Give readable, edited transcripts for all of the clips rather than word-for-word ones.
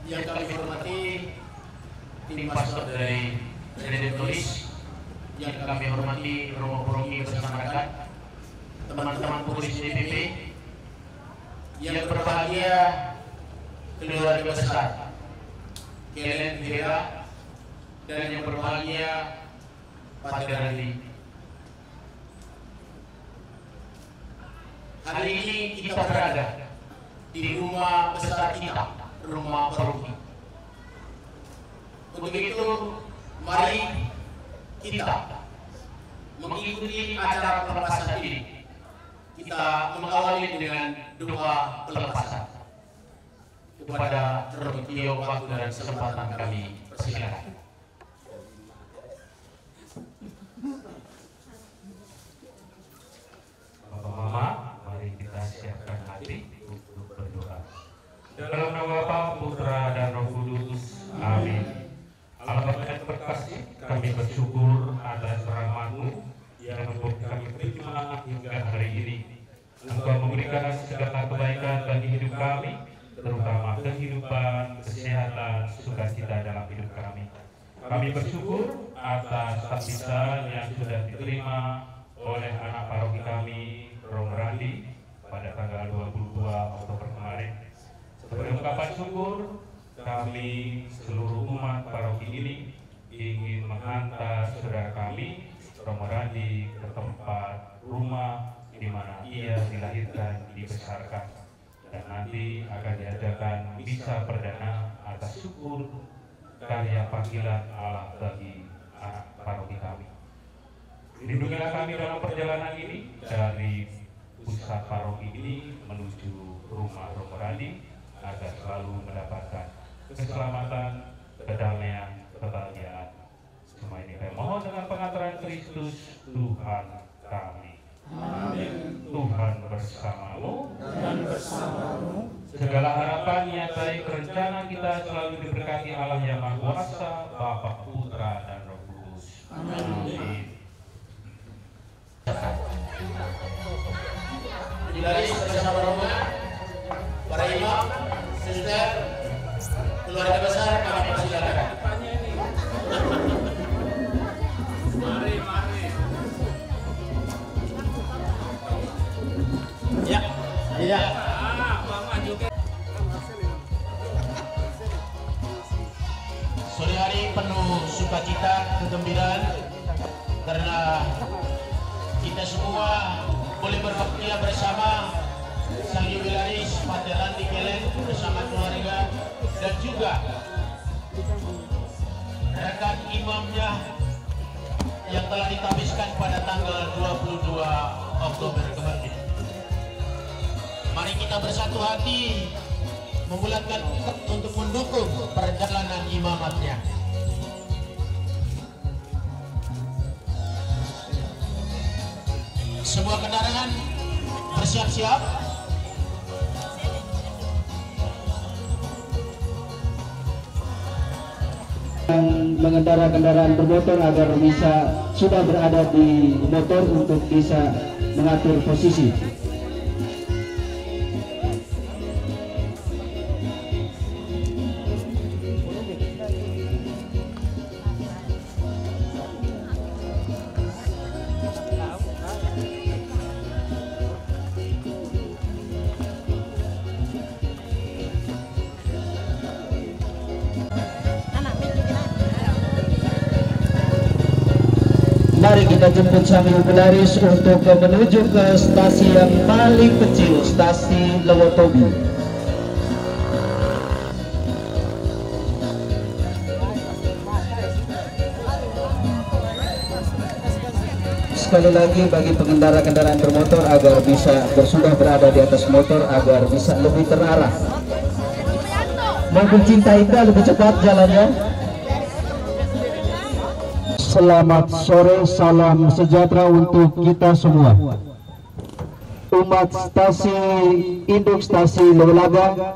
Yang kami hormati tim pastor dari Redentoris, yang kami hormati Romo-Romi bersama rekan, teman-teman polisi DPP, yang berbahagia keluarga besar Kelen Vera, dan yang berbahagia Pak Randi. Hari ini kita berada di rumah besar kita, rumah paroki. Untuk itu, mari kita mengikuti acara pelepasan ini. Kita mengawali dengan doa pelepasan. Kepada Romo Tio waktu dan kesempatan kami persilakan. Bapak Mama, mari kita siapkan hati untuk berdoa. Dalam nama Bapa, Putra, dan Roh Kudus. Amin. Allah yang terkasih, kami bersyukur atas rahmat-Mu yang memberi kami terima hingga hari ini. Engkau memberikan segala kebaikan bagi hidup kami, terutama kehidupan, kesehatan, sukacita dalam hidup kami. Kami bersyukur atas takbisan yang sudah diterima oleh anak paroki kami, Romo Randi, pada tanggal 22 Oktober kemarin. Sebagai ungkapan syukur, kami seluruh umat paroki ini ingin menghantar saudara kami, Romo Randi, ke tempat rumah di mana ia dilahirkan, dibesarkan, dan nanti akan diadakan misa perdana atas syukur karya panggilan Allah bagi anak paroki kami. Lindungilah kami dalam perjalanan ini dari pusat paroki ini menuju rumah Romo Randi agar selalu mendapatkan keselamatan, kedamaian, kebahagiaan. Semua ini kami mohon dengan pengantaran Kristus Tuhan kami. Amin. Tuhan bersamamu dan bersamamu. Segala harapan, niat baik, rencana kita selalu diberkati Allah yang Maha Kuasa, Bapa, Putra, dan Roh Kudus. Amin. Dari bersama Romo, para imam, suster, keluarga besar, kami persilakan. Mari. Ya. Sore hari penuh sukacita, kegembiraan, karena kita semua boleh berbaktia bersama Sang Jubilaris Pater Randi Kelen bersama keluarga, dan juga rekan imamnya yang telah ditabiskan pada tanggal 22 Oktober kemarin. Mari kita bersatu hati membulatkan untuk mendukung perjalanan imamatnya. Semua kendaraan bersiap-siap. Yang mengendara kendaraan bermotor agar bisa sudah berada di motor untuk bisa mengatur posisi. Mari kita jemput Sang Jubilaris untuk menuju ke stasi yang paling kecil, stasi Lewotobi. Sekali lagi bagi pengendara kendaraan bermotor agar bisa bersudah berada di atas motor agar bisa lebih terarah. Mobil cinta Indah lebih cepat jalannya. Selamat sore, salam sejahtera untuk kita semua. Umat stasi induk stasi Lewelaga,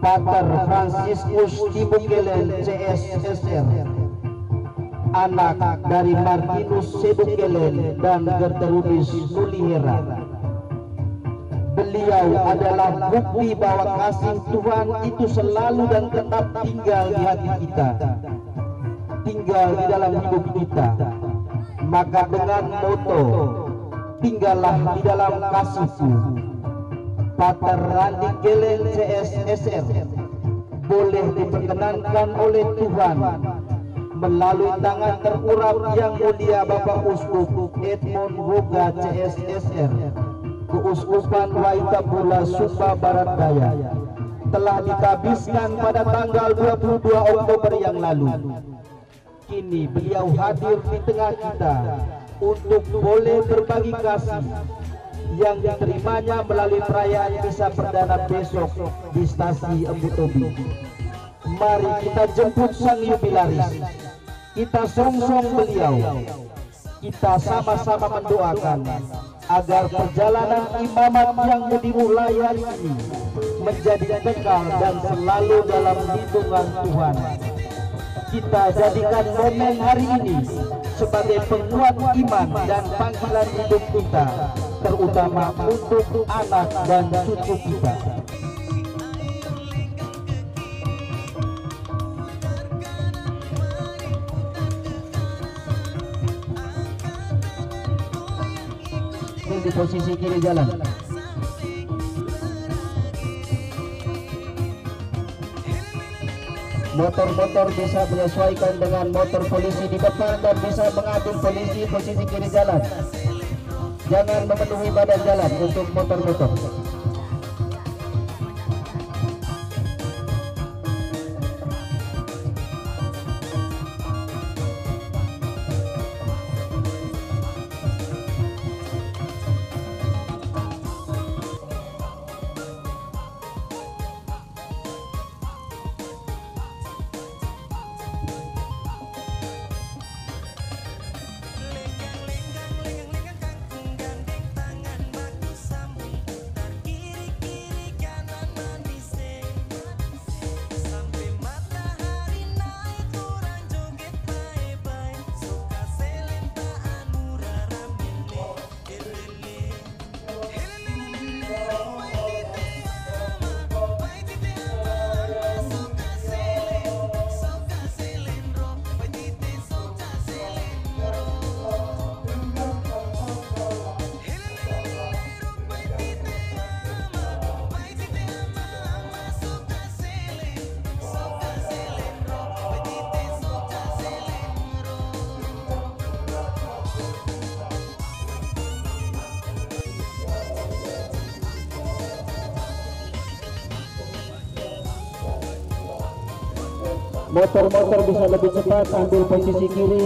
Pater Franciscus Tibukelen CSSR, anak dari Martinus Sebukelen dan Gertrudis Nulihera. Beliau adalah bukti bahwa kasih Tuhan itu selalu dan tetap tinggal di hati kita, tinggal di dalam hidup kita. Maka dengan moto tinggallah di dalam kasihku, Pater Randi Geleng CSSR boleh diperkenankan oleh Tuhan melalui tangan terurap yang mulia Bapak Uskup Edmond Woga CSSR, Keuskupan Waitabula Sumba Barat Daya, telah ditabiskan pada tanggal 22 Oktober yang lalu. Kini beliau hadir di tengah kita untuk boleh berbagi kasih yang diterimanya melalui perayaan misa perdana besok di stasi Empu Tobi. Mari kita jemput sang jubilaris, kita song-song beliau, kita sama-sama mendoakan agar perjalanan imamat yang dimulai hari ini menjadi kekal dan selalu dalam lindungan Tuhan. Kita jadikan momen hari ini sebagai penguat iman dan panggilan hidup kita, terutama untuk anak dan cucu kita. Di posisi kiri jalan. Motor-motor bisa menyesuaikan dengan motor polisi di depan dan bisa mengambil polisi posisi kiri jalan. Jangan memenuhi badan jalan untuk motor-motor. Motor-motor bisa lebih cepat ambil posisi kiri.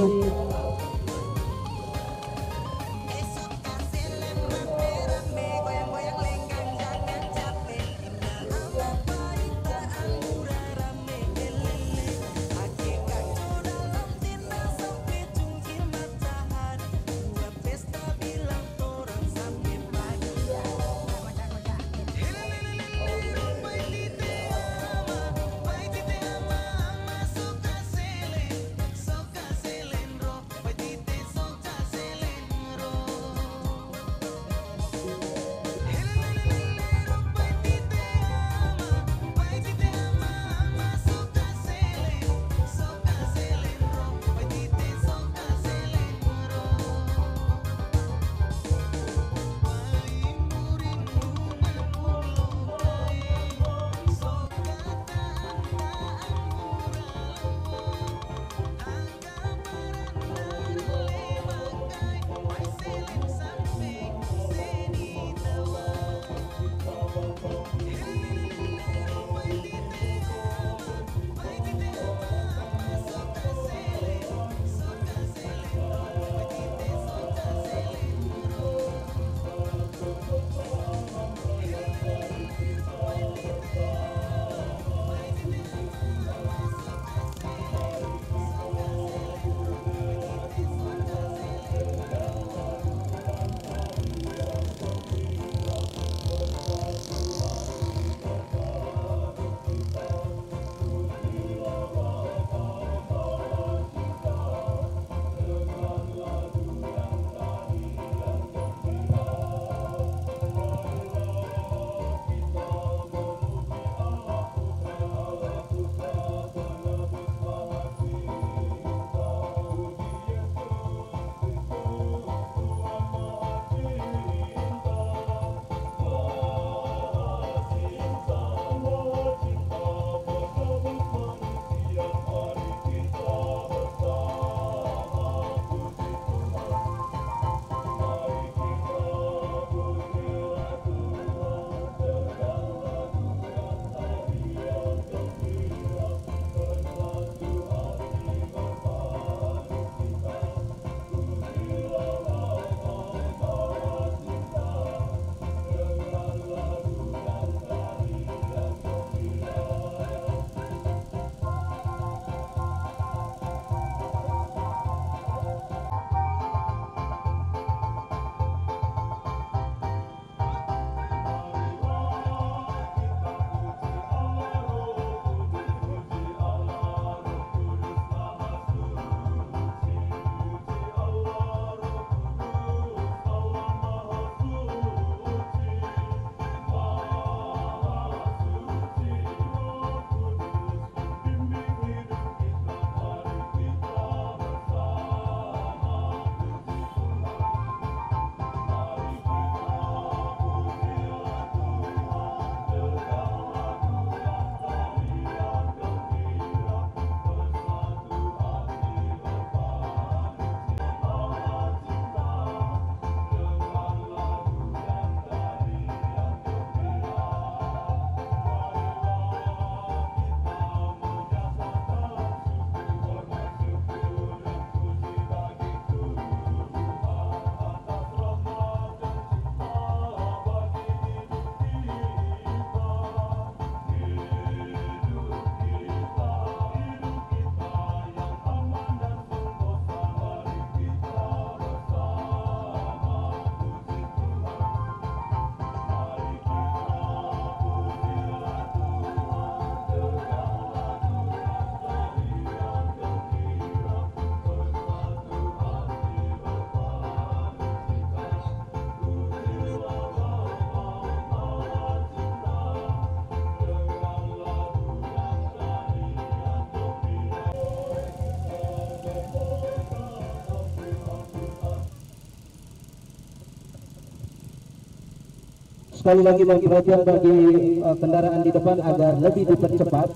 Sekali lagi mohon perhatian bagi kendaraan di depan agar lebih dipercepat,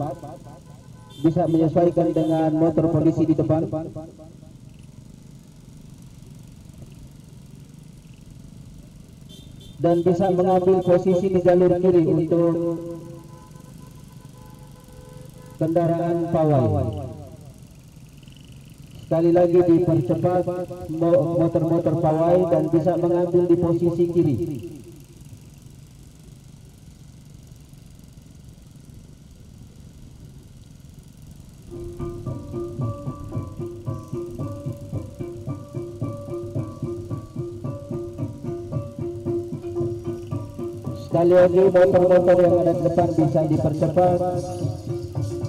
bisa menyesuaikan dengan motor polisi di depan. Dan bisa mengambil posisi di jalur kiri untuk kendaraan pawai. Sekali lagi dipercepat motor-motor pawai dan bisa mengambil di posisi kiri. Sekali lagi motor-motor yang ada di depan bisa dipercepat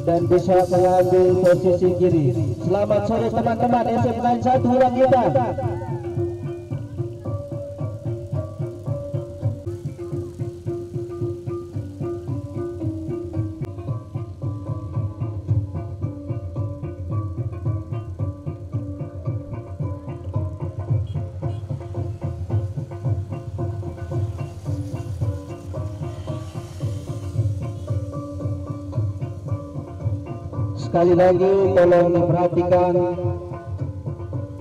dan bisa mengambil posisi kiri. Selamat sore teman-teman SM91 Urang Hitam. Sekali lagi tolong diperhatikan,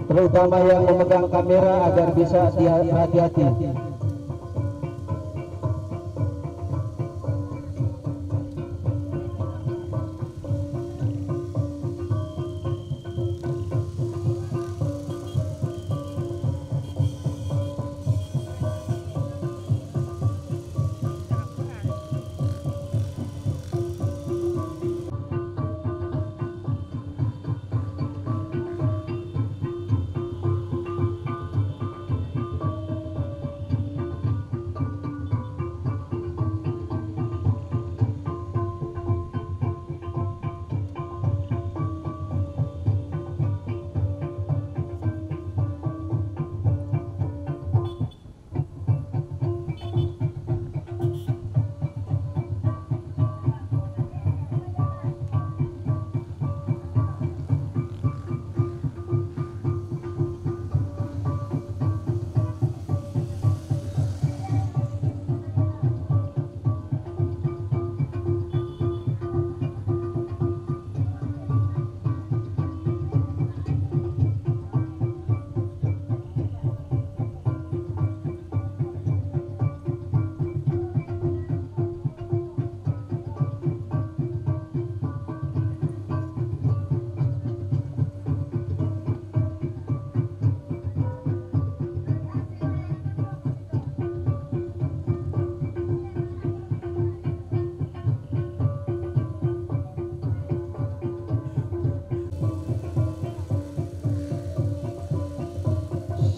terutama yang memegang kamera agar bisa hati-hati.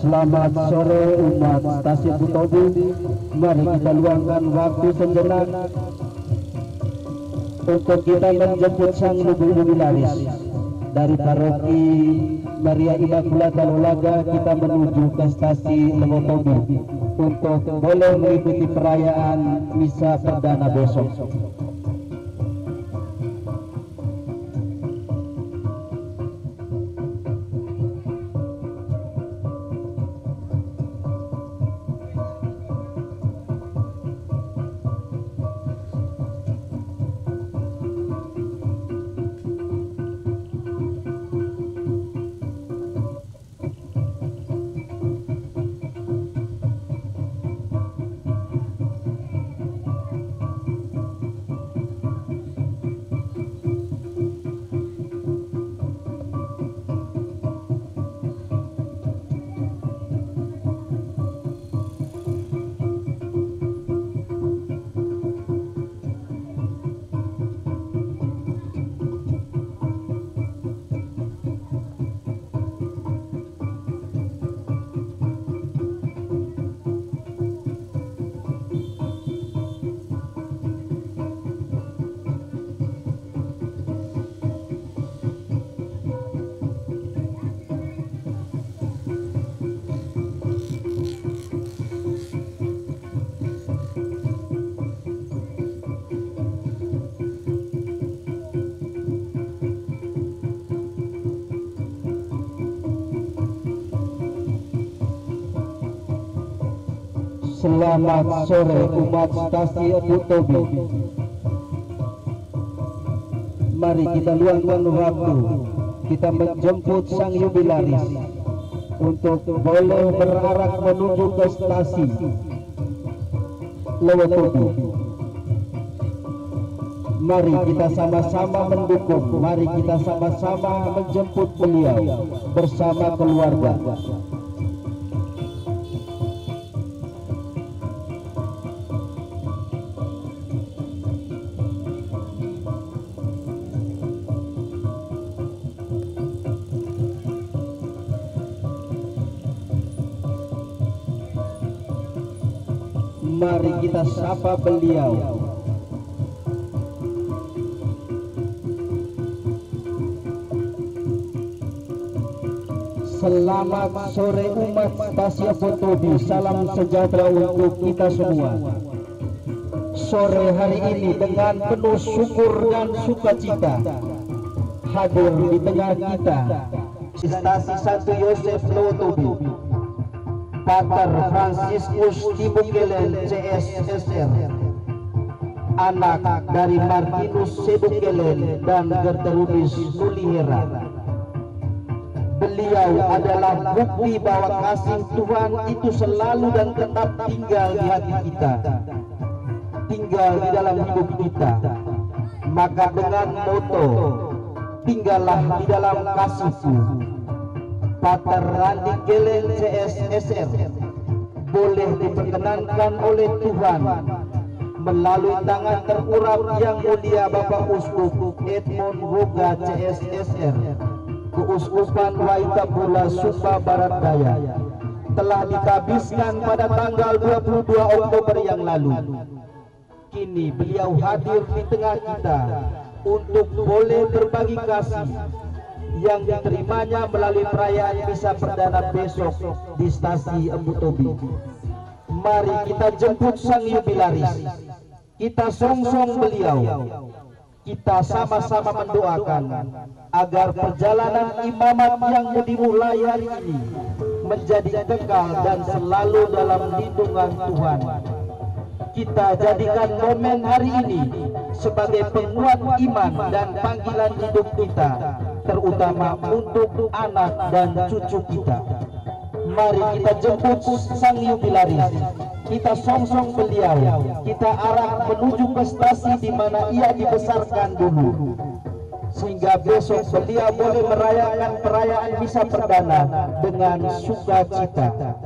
Selamat sore umat Stasiun Butobi. Mari kita luangkan waktu sejenak untuk kita menjemput sang lugu-lugu laris dari paroki Maria Immaculata Lolaga. Kita menuju ke stasiun Lemotobi untuk boleh mengikuti perayaan misa perdana besok. Selamat sore umat stasi Abu Tobi. Mari kita luangkan waktu, kita menjemput sang jubilaris untuk boleh berarak menuju ke stasi Lewotobi. Mari kita sama-sama mendukung, mari kita sama-sama menjemput beliau bersama keluarga. Mari kita sapa beliau. Selamat sore umat stasi Abu Tobi. Salam sejahtera untuk kita semua. Sore hari ini dengan penuh syukur dan sukacita hadir di tengah kita stasi Santo Yosef Lewotobi, Pater Fransiskus Tibukelen CSSR, anak dari Martinus Sebukelen dan Gertrudis Nulihera. Beliau adalah bukti bahwa kasih Tuhan itu selalu dan tetap tinggal di hati kita, tinggal di dalam hidup kita. Maka dengan moto tinggallah di dalam kasih-Ku, Pater Randi Kelen CSSR boleh diperkenankan oleh Tuhan melalui tangan terurap yang mulia Bapak Uskup Edmund Boga CSSR, Keuskupan Waitabula Sumba Barat Daya, telah ditabiskan pada tanggal 22 Oktober yang lalu. Kini beliau hadir di tengah kita untuk boleh berbagi kasih yang diterimanya melalui perayaan misa perdana besok di stasi Abu Tobi. Mari kita jemput sang jubilaris, kita songsong beliau, kita sama-sama mendoakan agar perjalanan imamat yang dimulai hari ini menjadi kekal dan selalu dalam lindungan Tuhan. Kita jadikan momen hari ini sebagai penguat iman dan panggilan hidup kita, terutama untuk anak dan cucu kita. Mari kita jemput sang jubilaris, kita songsong beliau, kita arah menuju ke stasi di mana ia dibesarkan dulu, sehingga besok beliau boleh merayakan perayaan misa perdana dengan sukacita.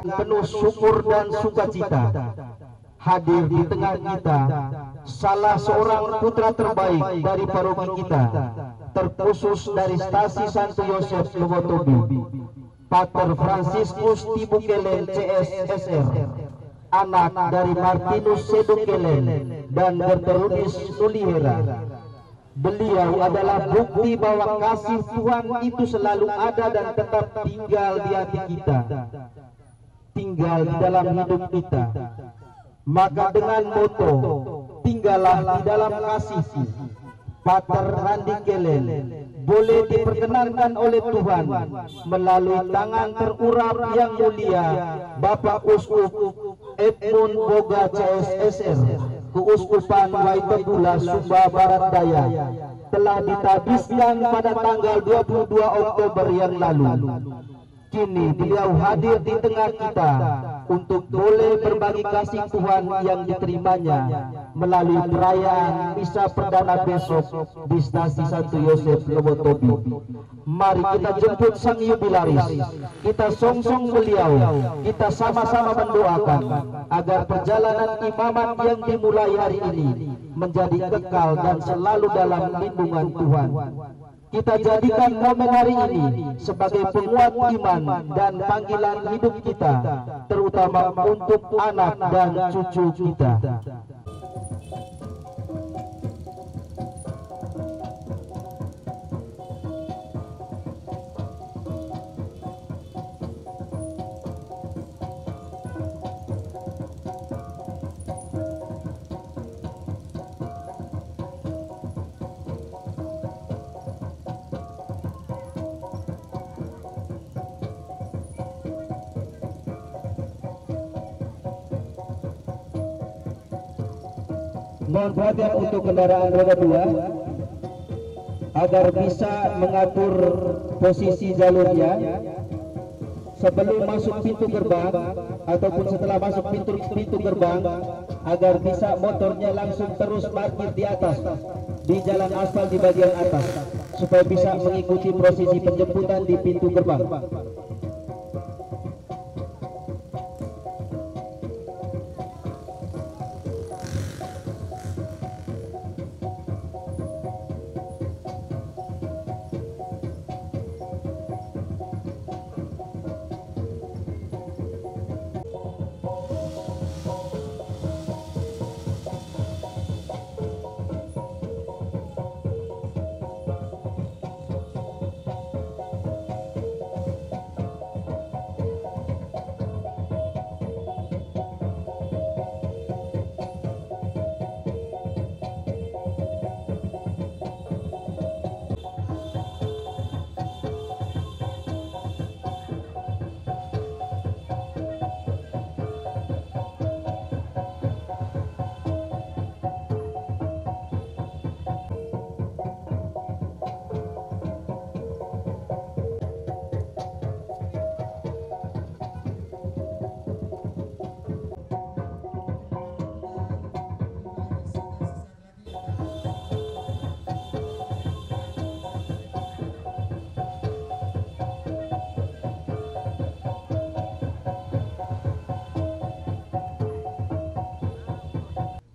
Penuh syukur dan sukacita hadir di tengah kita salah seorang putra terbaik dari paroki kita, terkhusus dari stasi Santo Yosef Lewotobi, Pater Fransiskus Tibukelen CSSR, anak dari Martinus Sebukelen dan Gertrudis Nulihera. Beliau adalah bukti bahwa kasih Tuhan itu selalu ada dan tetap tinggal di hati kita, tinggal di dalam hidup kita. Maka dengan moto tinggallah di dalam kasih-Ku, Pater Randi Kelen boleh diperkenankan oleh Tuhan melalui tangan terurap yang mulia Bapak Uskup Edmund Boga CSSR, Keuskupan Waitabula Sumba Barat Daya, telah ditabiskan pada tanggal 22 Oktober yang lalu. Kini beliau hadir di tengah kita untuk boleh berbagi kasih Tuhan yang diterimanya melalui perayaan misa perdana besok di stasi Santo Yosef Lewotobi. Mari kita jemput sang jubilaris, kita songsong beliau, kita sama-sama mendoakan agar perjalanan imamat yang dimulai hari ini menjadi kekal dan selalu dalam lindungan Tuhan. kita jadikan momen hari ini sebagai penguat iman dan panggilan hidup kita, terutama untuk anak dan cucu kita. Mohon perhatian untuk kendaraan roda 2 agar bisa mengatur posisi jalurnya sebelum masuk pintu gerbang ataupun setelah masuk pintu gerbang, agar bisa motornya langsung terus parkir di atas di jalan aspal di bagian atas supaya bisa mengikuti prosesi penjemputan di pintu gerbang.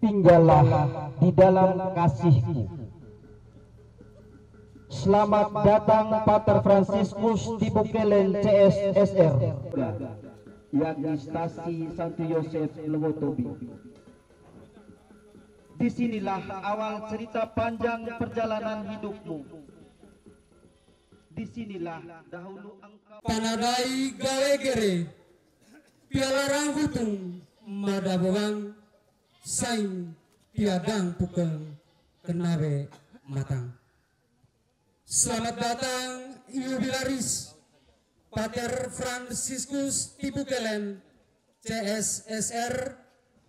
Tinggallah di dalam kasih-Mu. Selamat datang Pater Fransiskus di Bukelen CSSR yang di stasi Santo Yosef Lewotobi. Disinilah awal cerita panjang perjalanan hidupmu. Disinilah dahulu engkau panadai gawe gere piala rangkutung madabawang saing piadang pukeng kenawe matang. Selamat datang Jubilaris Pater Fransiskus di Bukelen CSSR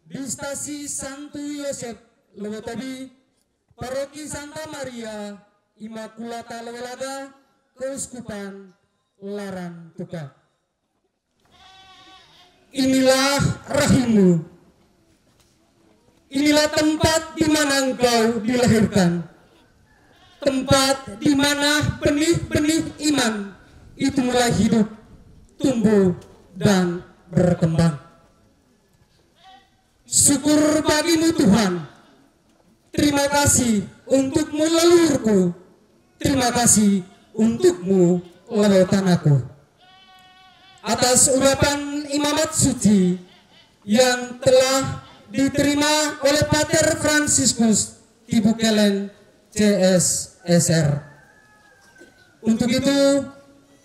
di stasi Santo Yosef Lewotobi, Paroki Santa Maria Immaculata Lewelada, Keuskupan Laran Tuka. Inilah rahimmu, inilah tempat di mana engkau dilahirkan, tempat di mana benih-benih iman itu mulai hidup, tumbuh, dan berkembang. Syukur bagimu Tuhan, terima kasih untukmu leluhurku, terima kasih untukmu lewetan aku. Atas urapan imamat suci yang telah diterima oleh Pater Fransiskus di Bukelen CSSR. Untuk itu,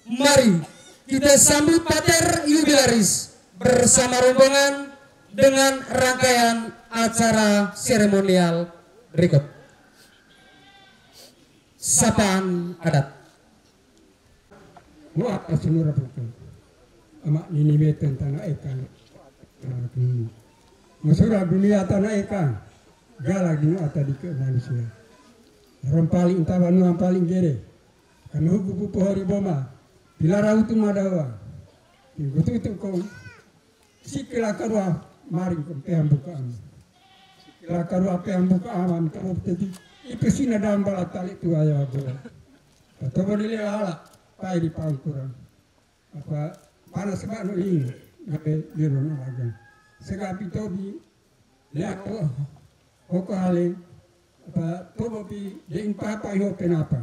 mari kita sambut Pater Jubilaris bersama rombongan dengan rangkaian acara seremonial berikut. Sapaan adat. Muat asunura bukan. Amak nini beten tanah ikan. Masura dunia tanah ikan. Galak dinu atadi ke manusia. Orang paling tabanu yang paling gede. Karena hubu hari boma. Bila rautu madawa. Gutu itu kau. Sikila karua maring kempean bukaan. Sikila karua pean buka aman kau tadi. Itu sina dalam balat tali tu ayah aku. Atau boleh ala. Pai di pangkuran. Apa panas sebab no ini. Ngabe biru no lagi. Segapi tobi. Lihat oh. Oko hale. Apa tobo pi dein papa yo kenapa.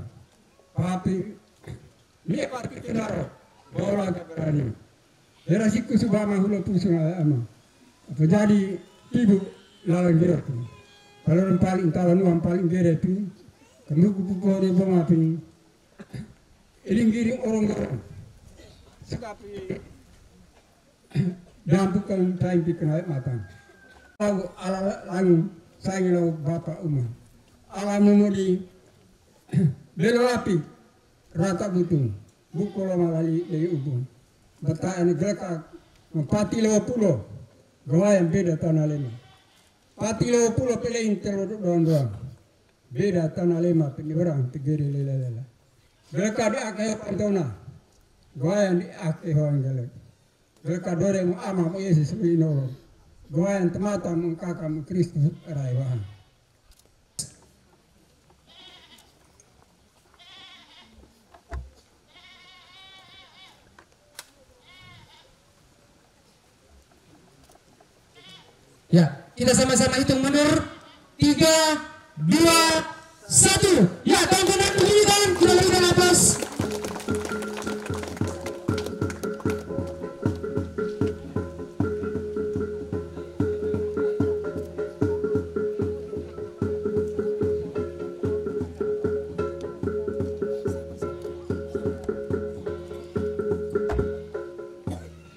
papi lebar ke kenaro bola berani berasiku subama hulo pusuna ama apa jadi ibu lalang gerak kalau orang paling tahu nu paling gerak pi kamu kupu di bawah pi iring orang sekapi dan bukan time pi kena mata tahu ala lalu saya lo bapak umum ala memudi belo api rata butung buku lama lali dari ubun bataan gelak pati 50 gawa yang beda tanah lema pati 50 pelein terus doang beda tanah lema penyeberang tegeri lela gelak ada akhir pantona gawa yang di akhir orang gelak gelak dore mu ama mu Yesus minoro gawa yang temata mu kakak mu Kristus raiwan. Ya, kita sama-sama hitung mundur. 3, 2, 1. Ya, tontonan bunyikan, kita berikan aplaus.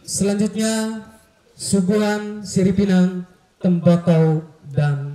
Selanjutnya suguhan Siripinang, tembakau dan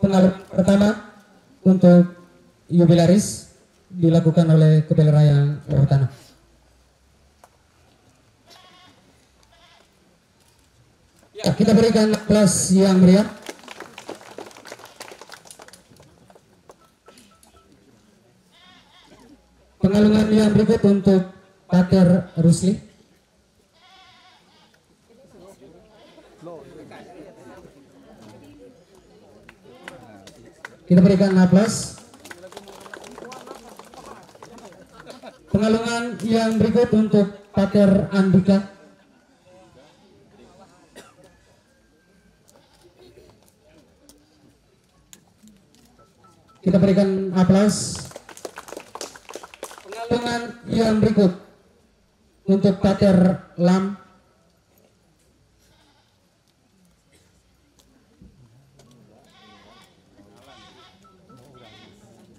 pengaruh pertama untuk jubilaris dilakukan oleh Kepala Raya Bawah Tanah. Ya, kita berikan aplaus yang meriah. Pengalungan yang berikut untuk Pater Rusli. Kita berikan aplaus. Pengalungan yang berikut untuk Pater Andika. Kita berikan aplaus. Pengalungan yang berikut untuk Pater Lam.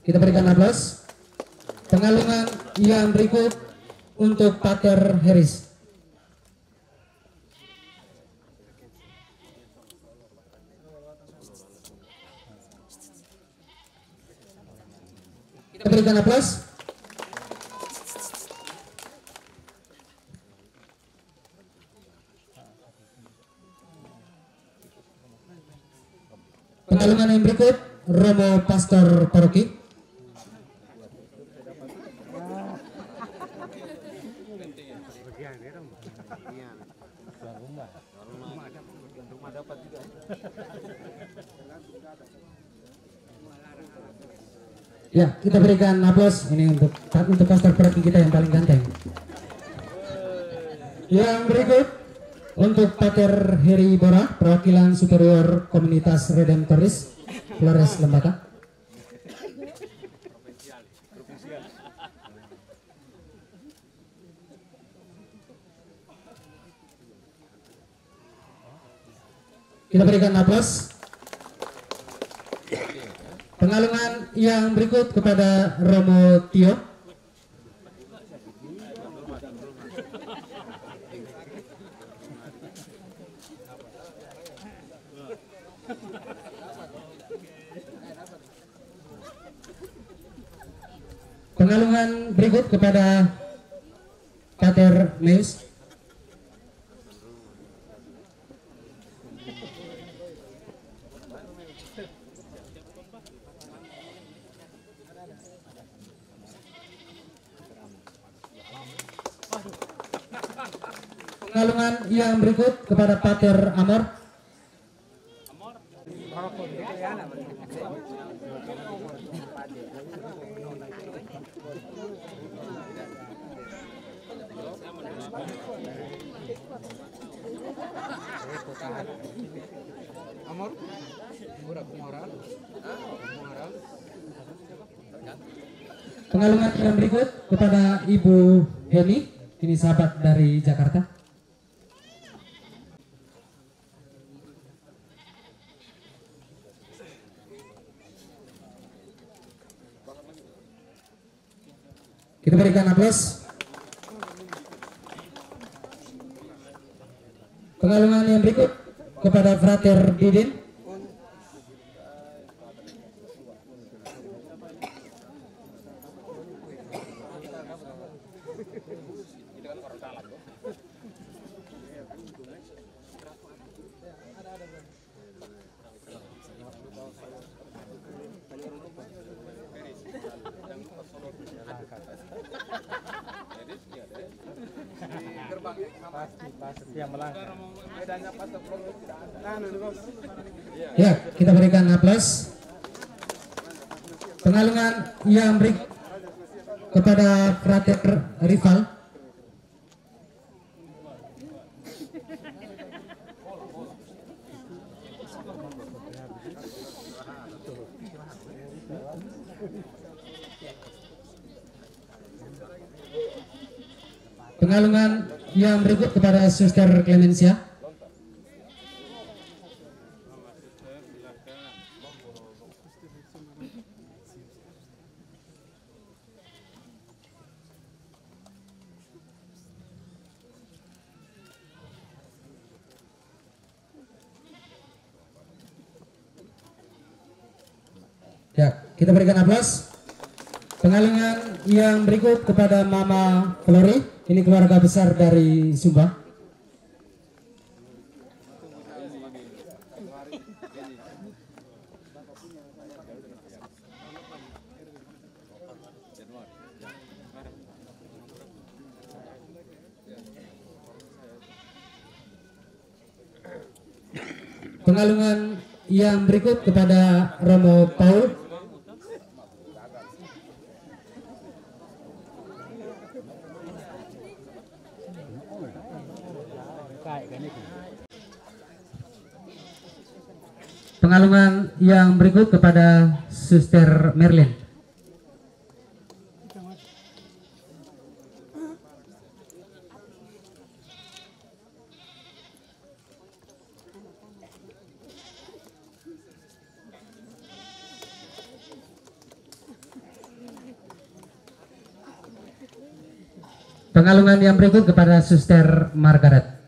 Kita berikan aplaus. Pengalungan yang berikut untuk Pater Heris. Kita berikan aplaus. Pengalaman yang berikut, Romo Pastor Paroki. Ya, kita berikan aplaus ini untuk Pastor Paroki kita yang paling ganteng. Yang berikut untuk Pater Heri Bora, perwakilan Superior Komunitas Redemptoris Flores Lembata. Kita berikan aplaus. Pengalungan yang berikut kepada Romo Tio. Pengalungan berikut kepada Pater Meus. Pengalungan yang berikut kepada Pater Amor. Pengalungan yang berikut kepada Ibu Heni, ini sahabat dari Jakarta. Kita berikan aplaus. Pengalungan yang berikut kepada Frater Didin. Ya, kita berikan aplaus. Pengalungan yang berikut kepada Frater Rival. Pengalungan yang berikut kepada Suster Clemencia. Ya, kita berikan aplaus. Pengalungan yang berikut kepada Mama Flori, ini keluarga besar dari Sumba. Pengalungan yang berikut kepada Romo Paul. Pengalungan yang berikut kepada Suster Merlin. Pengalungan yang berikut kepada Suster Margaret.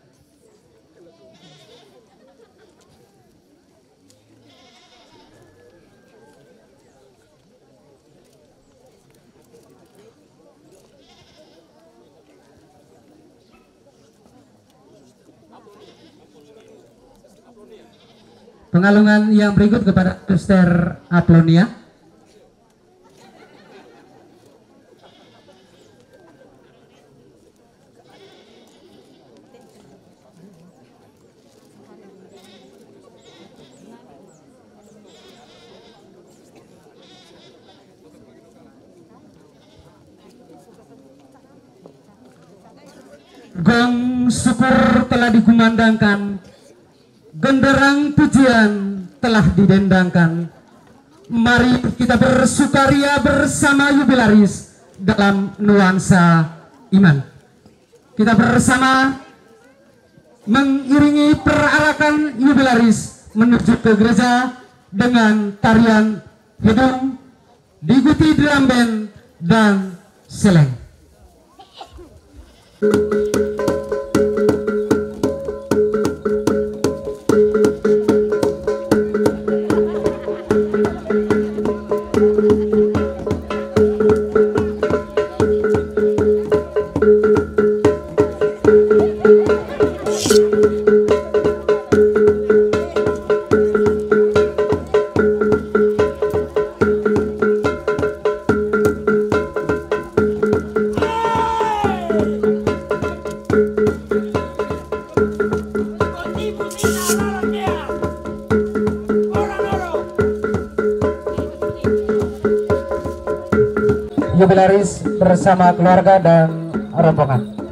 Pengalungan yang berikut kepada Suster Aplonia. Gong syukur telah dikumandangkan, genderang pujian telah didendangkan. Mari kita bersukaria bersama jubilaris dalam nuansa iman. Kita bersama mengiringi perarakan jubilaris menuju ke gereja dengan tarian hidung, diikuti drum band dan seleng. Jubilaris bersama keluarga dan rombongan.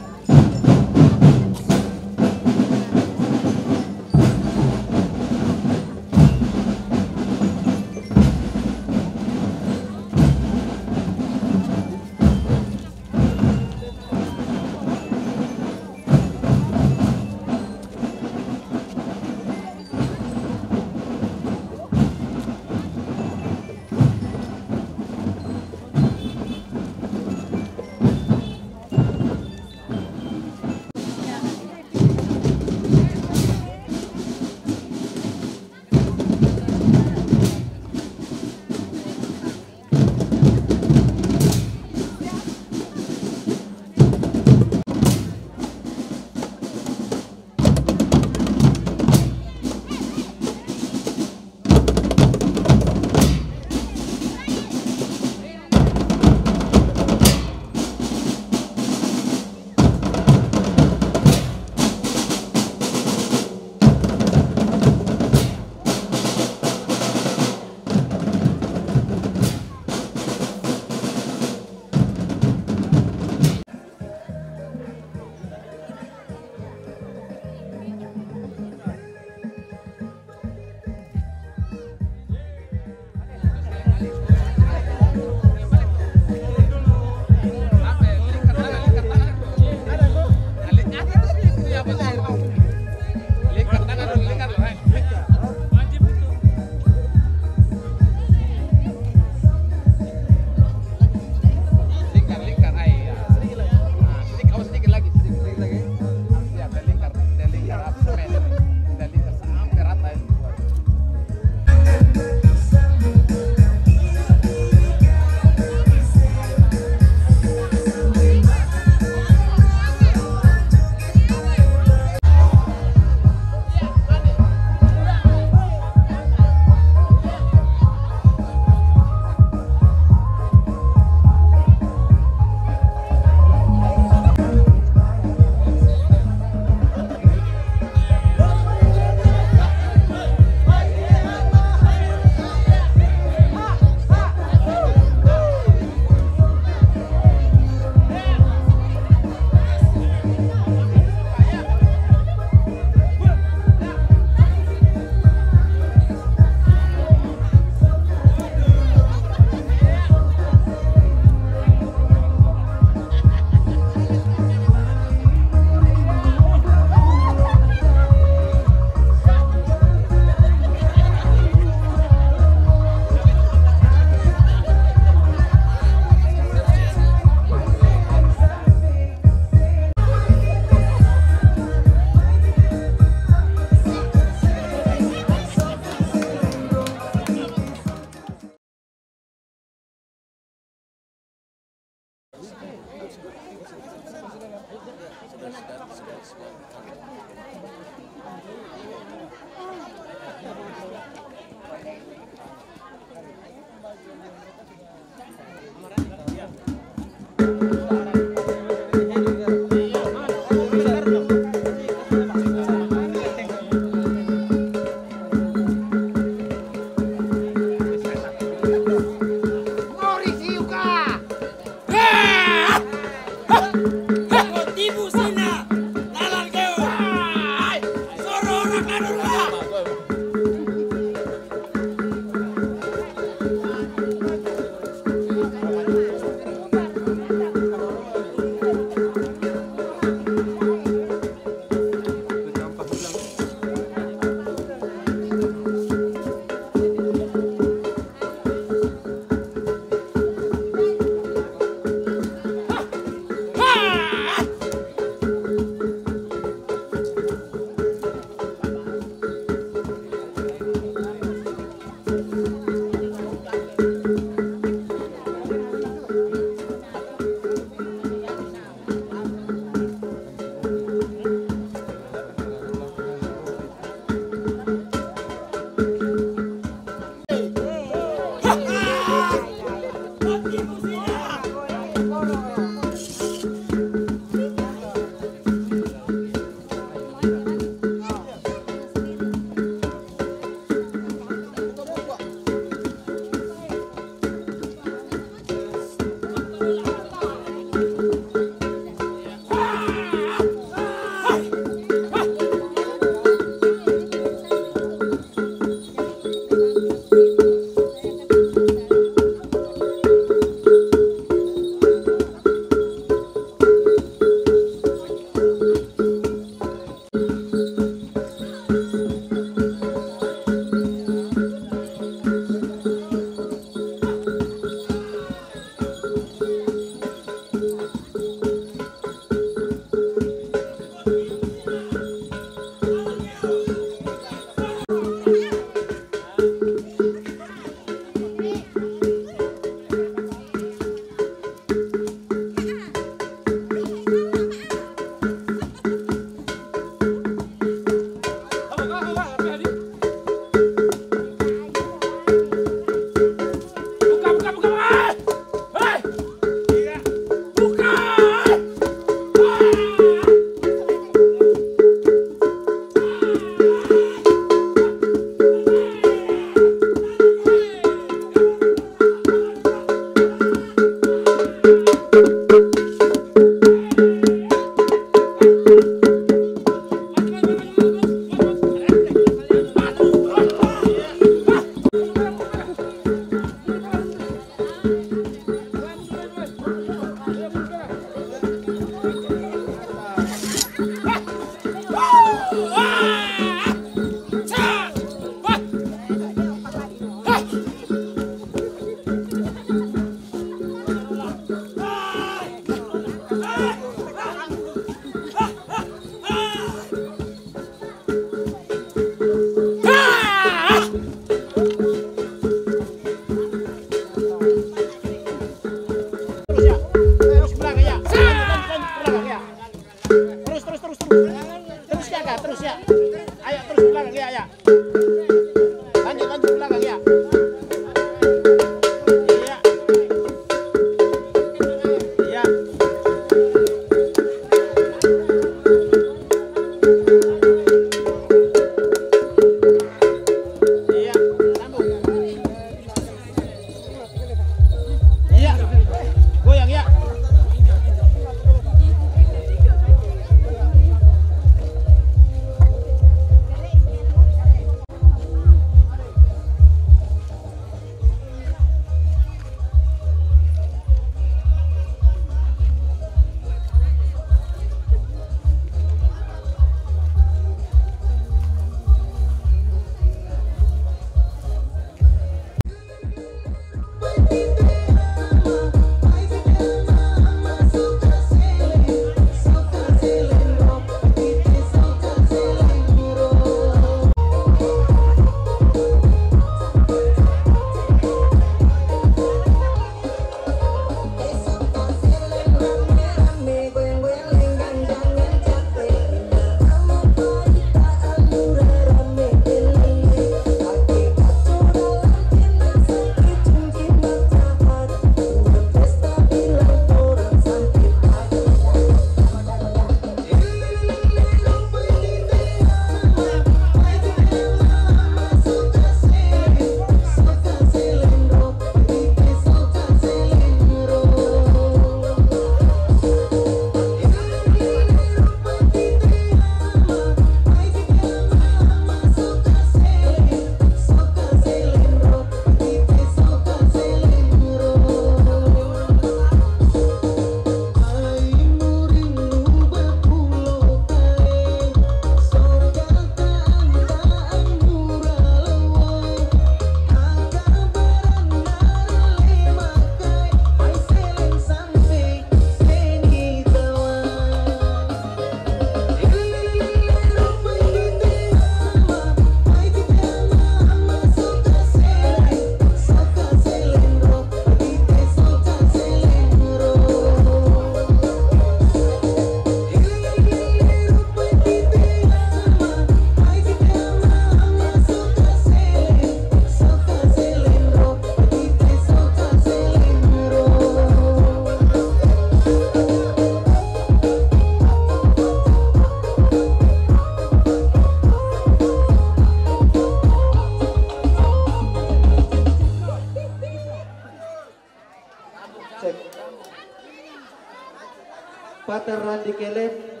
Pater Randi Kelek,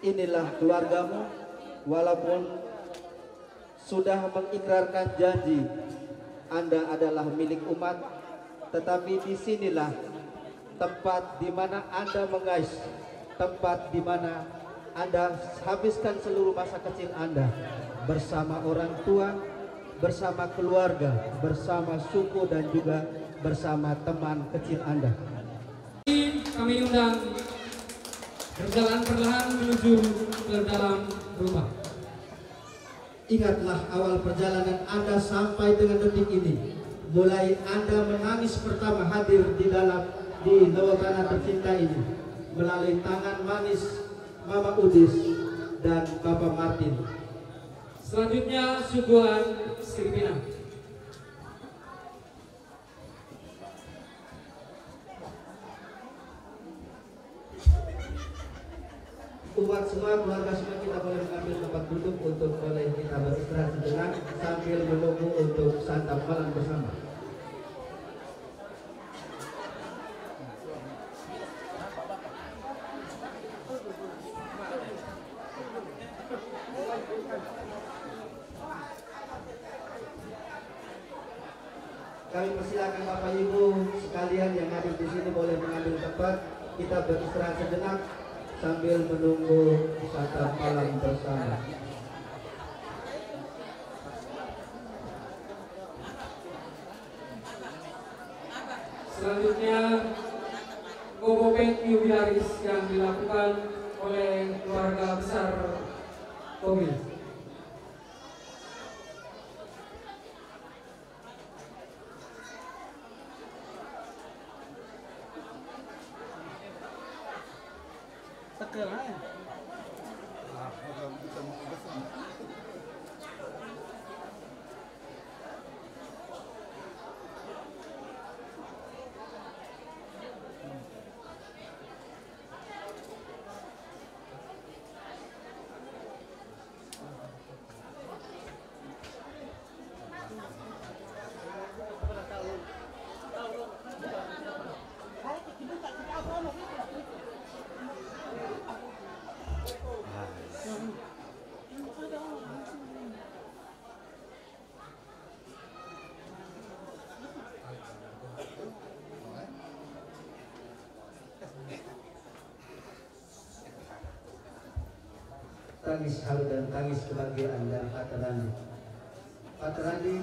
inilah keluargamu, walaupun sudah mengikrarkan janji Anda adalah milik umat, tetapi disinilah tempat di mana Anda mengais, tempat di mana Anda habiskan seluruh masa kecil Anda bersama orang tua, bersama keluarga, bersama suku dan juga bersama teman kecil Anda. Kami undang berjalan perlahan menuju ke dalam rumah. Ingatlah awal perjalanan Anda sampai dengan detik ini. Mulai Anda menangis pertama hadir di bawah tanah tercinta ini, melalui tangan manis Mama Udis dan Bapak Martin. Selanjutnya suguhan Siripina. Umat semua, keluarga semua, kita boleh mengambil tempat duduk untuk boleh kita beristirahat sejenak sambil menunggu untuk santap malam bersama. Kami persilakan Bapak Ibu sekalian yang hadir di sini boleh mengambil tempat, kita beristirahat sejenak sambil menunggu santap malam bersama. Selanjutnya Gobopet Yubilaris yang dilakukan oleh keluarga besar Kobil. Tangis haru dan tangis kebahagiaan dari Pater Randi. Pater Randi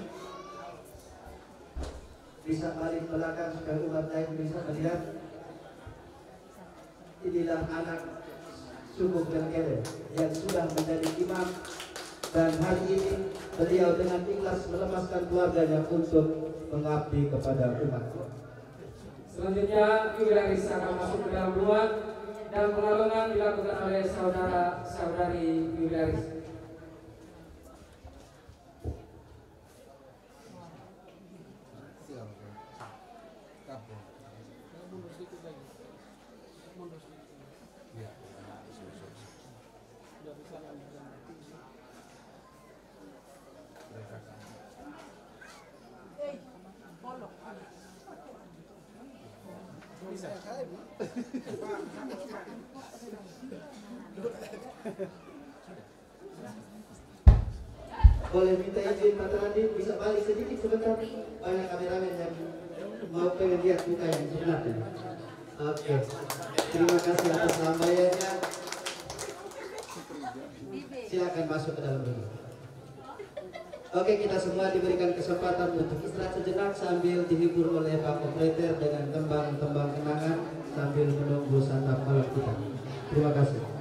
bisa balik belakang supaya umat lain bisa melihat. Inilah anak suku Kelkele yang sudah menjadi imam, dan hari ini beliau dengan ikhlas melepaskan keluarganya untuk mengabdi kepada umat. Selanjutnya Yubilaris akan masuk ke dalam ruang dan pengalungan dilakukan oleh saudara-saudari Yubilaris. Boleh minta izin Pater Randi bisa balik sedikit sebentar, banyak kameramen yang mau pengen lihat muka yang sebenarnya. Oke, terima kasih atas sampaiannya. Silakan masuk ke dalam rumah. Oke, kita semua diberikan kesempatan untuk istirahat sejenak sambil dihibur oleh Pak Operator dengan tembang-tembang kenangan sambil menunggu santap malam kita. Terima kasih.